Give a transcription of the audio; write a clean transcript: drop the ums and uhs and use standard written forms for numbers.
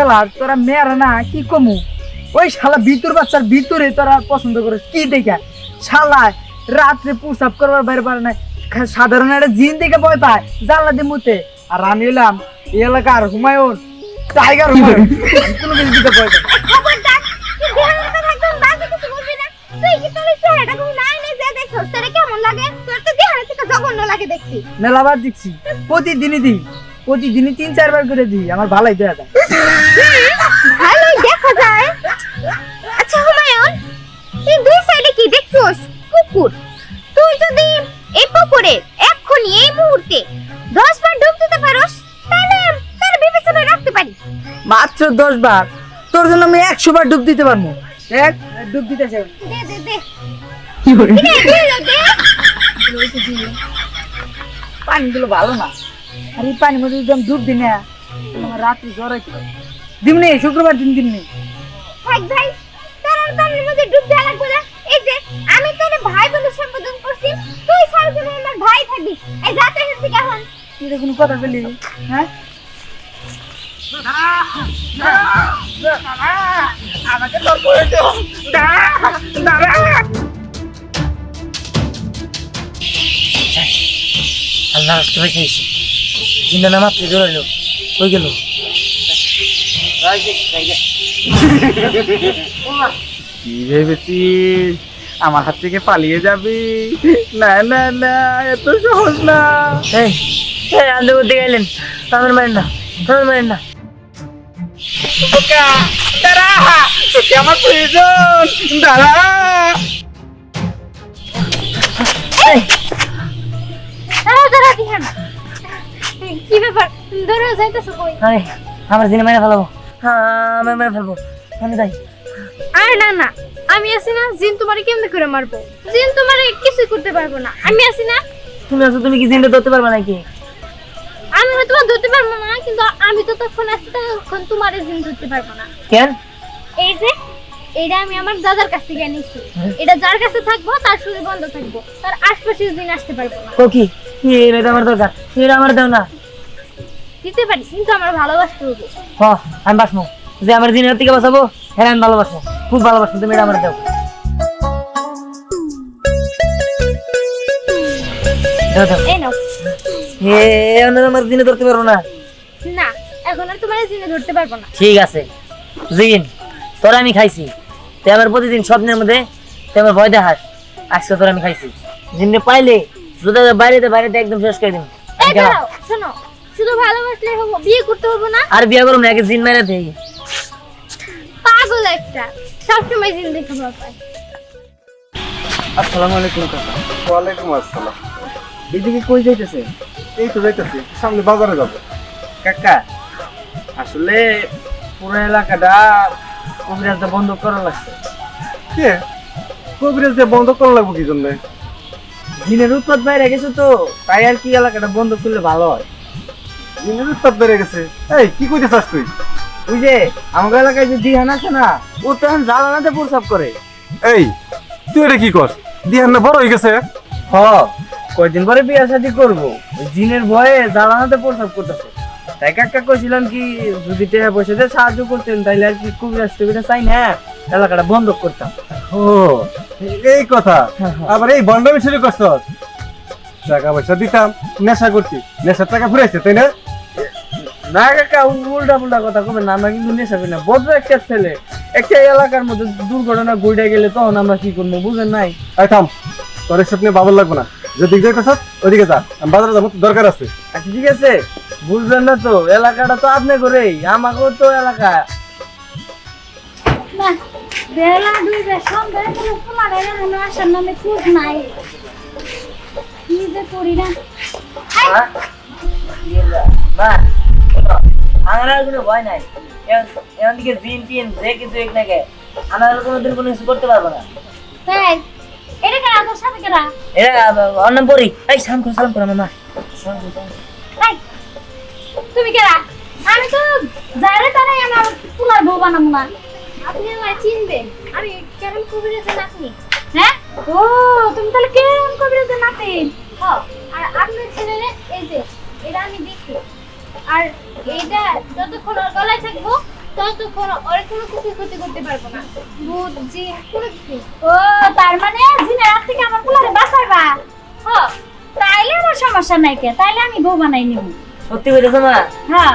শালা তোরা মেয়েরা না কি কমু ওই শালা ভিতর বাচ্চার ভিতরে তোরা পছন্দ করে কি দেখা শালা রাত্রে প্রসাব করবার বাইরে পারে না সাধারণ একটা জিন দেখে ভয় পায় জানলা দিয়ে মুতে আর আমি এলাম এই এলাকার হুমায়ুন টাইগার হুমায়ুন কোনো কিছু দিতে ভয় পায় খবরদার তুই ধ্যান একদম বাজে কিছু বলবি না তুই কি তোর চেহারাটা কোন নাই নেই যে দেখছস তোর কেমন লাগে তোর তো ধ্যান থেকে জঘন্য লাগে দেখছি মেলাবার দিচ্ছি প্রতিদিনই দিই প্রতিদিনই 3-4 বার করে দিই আমার ভালোই দেয়া যায় ভালোই দেখা যায় আচ্ছা হুমায়ুন এই দুই সাইডে কি দেখছস কুকুর তুই যদি এই পুকুরে এক্ষুনি এই মুহূর্তে 10 বার ডুব দিতে পারোস তাহলে তোর বিবেচনায় রাখতে পারি মাত্র 10 বার তোর জন্য আমি 100 বার ডুব দিতে পারবো দেখ ডুব দিতে চাই দে দে দে কি করে দে দে পানিগুলো ভালো না আর এই পানির মধ্যে যদি আমি ডুব দিই না আমার রাত্রি জ্বর হইতে পারে দিমনি শুক্রবার দিন দিমনি ভাই ভাই তোর আর পানির মধ্যে ডুব দেওয়া লাগবে না এই যে আমি তোরে ভাই বলে সম্বোধন করছি তুই সারা জীবন আমার ভাই থাকবি এই যা তুই এখান থেকে এখন তুই কোনো কথা বলি হ্যাঁ আমাকে তোর করে দিও দাঁড়া আল্লাহ তুমি চাইছি জিন্দা না মাত্র জোরাইলো কই গেল কি ভেবেছিস আমার হাত থেকে পালিয়ে যাবি না না না এত সহজ না এই আন্দে করতে গেলেন তাদের মারেন না দাঁড়া তোকে আমার প্রয়োজন দাঁড়া দাঁড়া দিহান কি ব্যাপার ধরে যাইতেছো কই আরে আমার জিনে মেরে ফেলবো হ্যাঁ আমি মেরে ফেলবো আমি যাই আর না না আমি আছি না জিন তোমারে কেমনে করে মারবো জিন তোমারে কিছু করতে পারবো না আমি আছি না তুমি আছো তুমি কি জিনটা ধরতে পারবে নাকি আমি হয়তো ধরতে পারবো না কিন্তু আমি তো তখন আছি তখন তোমারে জিন ধরতে পারবো না কেন এই যে এটা আমি আমার দাদার কাছ থেকে এনেছি এটা যার কাছে থাকবো তার শরীর বন্ধ থাকবো তার আশপাশে দিন আসতে পারবো না তো কি এটা আমার দরকার এটা আমার দাও না দিতে পারি কিন্তু আমার ভালোবাসতে হবে হ আমি বাঁচবো যে আমার জিনের থেকে বাঁচাবো হ্যাঁ আমি ভালোবাসবো খুব ভালোবাসবো তুমি এটা আমার দাও দাও দাও এই নাও আমার জিনে ধরতে পারবো না না এখন আর তোমার জিনে ধরতে পারবো না ঠিক আছে জিন তোরা আমি খাইছি তুই আমার প্রতিদিন স্বপ্নের মধ্যে তুই আমার ভয় দেখাস আজকে তোরা আমি খাইছি জিনে পাইলে যদি বাইরেতে একদম শেষ করে দিন এই দাঁড়াও শোনো শুধু ভালোবাসলে হবে বিয়ে করতে হবে না আর বিয়ে করুম না আগে জিন মেরে দেই পাগল একটা সবসময় জিন দেখে ভয় পায় আসসালামু আলাইকুম কাকা ওয়ালাইকুম আসসালাম এদিকে কই যাইতেছে এই তো যাইতেছি সামনে বাজারে যাবো কাকা আসলে পুরো এলাকাটা কবিরাজটা বন্ধ করা লাগছে কে কবিরাজ দিয়ে বন্ধ করা লাগবো কি জন্য জিনের উৎপাত বাইরে গেছে তো তাই আর কি এলাকাটা বন্ধ করলে ভালো হয় দিনের উত্তাপ বেড়ে গেছে এই কি কইতে চাস তুই ওই যে আমাদের এলাকায় যে দিহান আছে না ও তো এখন জ্বালানাতে প্রসাব করে এই তুই এটা কি কর দিহান না বড় হয়ে গেছে হ কয়দিন পরে বিয়ে শাদী করবো ওই জিনের ভয়ে জ্বালানাতে প্রসাব করতেছে তাই কাকা কইছিলাম কি যদি টাকা পয়সা দিয়ে সাহায্য করতেন তাইলে আর কি কবিরাজ টবিরাজ চাই না এলাকাটা বন্ধ করতাম ও এই কথা আবার এই বন্ডামি শুরু করছ টাকা পয়সা দিতাম নেশা করতি নেশার টাকা ফুরাইছে তাই না না কাকা উল্টা পুল্টা কথা কবেন না আমরা কিন্তু নেশা করি না বদ্ধ একটা ছেলে একটা এলাকার মধ্যে দুর্ঘটনা ঘটে গেলে তখন আমরা কি করবো বুঝেন নাই এই থাম তোর এসব নিয়ে বাবার লাগবে না যেদিক যাইতেছ ওইদিকে যা আমি বাজারে যাবো দরকার আছে আচ্ছা ঠিক আছে বুঝলেন না তো এলাকাটা তো আপনি করেই আমাকেও তো এলাকা না বেলা দুইটা সন্ধ্যা কোনো তোমার এখানে আসার নামে খোঁজ নাই কি যে করি না মা আমার আর কোনো ভয় নাই এমন দিকে জিন টিন যে কিছু এক নাকি আমার আর কোনোদিন কোনো কিছু করতে পারবো না তাই এটা কেন তোর সাথে কেনা এরা অন্য পড়ি এই সালাম করো আমার মা তাই তুমি কেনা আমি তো যারে তারে আমার পুলার বউ বানাবো না আপনি আমায় চিনবেন আমি কেমন কবিরাজের নাতনি হ্যাঁ ও তুমি তাহলে কেমন কবিরাজের নাতনি হ্যাঁ আর আপনার ছেলে এই যে এটা আমি দেখি আর এইটা যতক্ষণ ওর গলায় থাকবো ততক্ষণ ওর কোনো কিছু ক্ষতি করতে পারবো না। ভূত জিন কোনো কিছু। ও তার মানে জিনের হাত থেকে আমার পোলারে বাঁচাইবা? হ, তাইলে আমার সমস্যা নাই কে, তাইলে আমি বউ বানাই নিব। সত্যি কইতেছো মা? হ্যাঁ